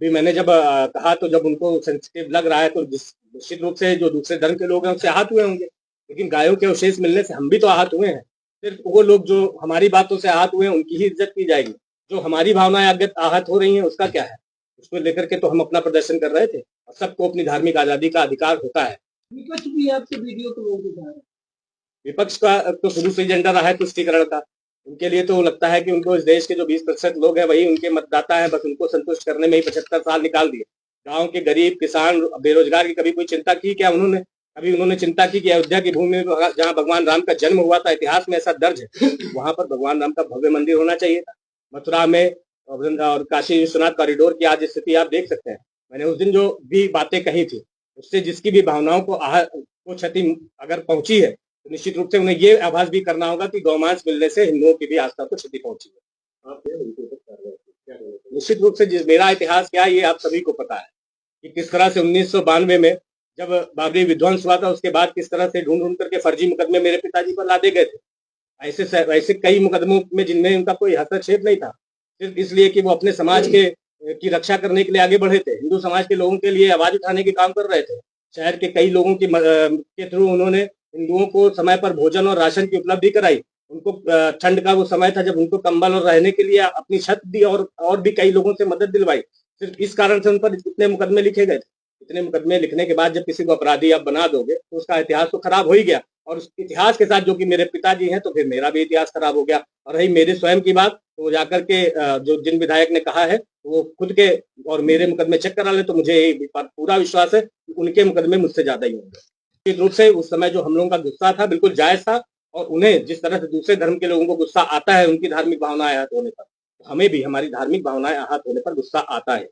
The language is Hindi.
अभी मैंने जब कहा तो जब उनको सेंसिटिव लग रहा है तो निश्चित रूप से जो दूसरे धर्म के लोग हैं उससे आहत हुए होंगे, लेकिन गायों के अवशेष मिलने से हम भी तो आहत हुए हैं। सिर्फ वो लोग जो हमारी बातों से आहत हुए हैं उनकी ही इज्जत की जाएगी, जो हमारी भावनाएं अगर आहत हो रही हैं उसका क्या है? उसको लेकर के तो हम अपना प्रदर्शन कर रहे थे, और सबको अपनी धार्मिक आजादी का अधिकार होता है। विपक्ष भी आपके वीडियो को लोग दिखा रहे हैं। विपक्ष का तो शुरू से एजेंडा रहा है तुष्टीकरण का। उनके लिए तो लगता है कि उनको इस देश के जो 20% लोग हैं वही उनके मतदाता हैं, बस उनको संतुष्ट करने में ही 75 साल निकाल दिए। गांव के गरीब किसान बेरोजगार की कभी कोई चिंता की क्या उन्होंने? कभी उन्होंने चिंता की कि अयोध्या की भूमि में जहाँ भगवान राम का जन्म हुआ था, इतिहास में ऐसा दर्ज है, वहां पर भगवान राम का भव्य मंदिर होना चाहिए था। मथुरा में और काशी विश्वनाथ कॉरिडोर की आज स्थिति आप देख सकते हैं। मैंने उस दिन जो भी बातें कही थी उससे जिसकी भी भावनाओं को क्षति अगर पहुंची है तो निश्चित रूप से उन्हें ये आभास भी करना होगा कि गौमांस मिलने से हिंदुओं की भी आस्था को क्षति पहुंची है। निश्चित रूप से मेरा इतिहास क्या है ये आप सभी को पता है कि किस तरह से 1992 में जब बाबरी विध्वंस हुआ था उसके बाद किस तरह से ढूंढ ढूंढ करके फर्जी मुकदमे मेरे पिताजी पर लादे गए थे। ऐसे कई मुकदमों में जिनमें उनका कोई हस्तक्षेप नहीं था, सिर्फ इसलिए कि वो अपने समाज के की रक्षा करने के लिए आगे बढ़े थे, हिंदू समाज के लोगों के लिए आवाज उठाने के काम कर रहे थे। शहर के कई लोगों के थ्रू उन्होंने हिंदुओं को समय पर भोजन और राशन की उपलब्धि कराई। उनको ठंड का वो समय था जब उनको कंबल और रहने के लिए अपनी छत दी, और भी कई लोगों से मदद दिलवाई। सिर्फ इस कारण से उन पर इतने मुकदमे लिखे गए थे। इतने मुकदमे लिखने के बाद जब किसी को अपराधी आप बना दोगे तो उसका इतिहास तो खराब हो ही गया, और उस इतिहास के साथ जो कि मेरे पिताजी हैं तो फिर मेरा भी इतिहास खराब हो गया। और रही मेरे स्वयं की बात तो जाकर के जो जिन विधायक ने कहा है वो खुद के और मेरे मुकदमे चेक करा ले तो मुझे पूरा विश्वास है कि उनके मुकदमे मुझसे ज्यादा ही होंगे। निश्चित रूप से उस समय जो हम लोगों का गुस्सा था बिल्कुल जायज था, और उन्हें जिस तरह से दूसरे धर्म के लोगों को गुस्सा आता है उनकी धार्मिक भावनाएं आहत होने पर, हमें भी हमारी धार्मिक भावनाएं आहत होने पर गुस्सा आता है।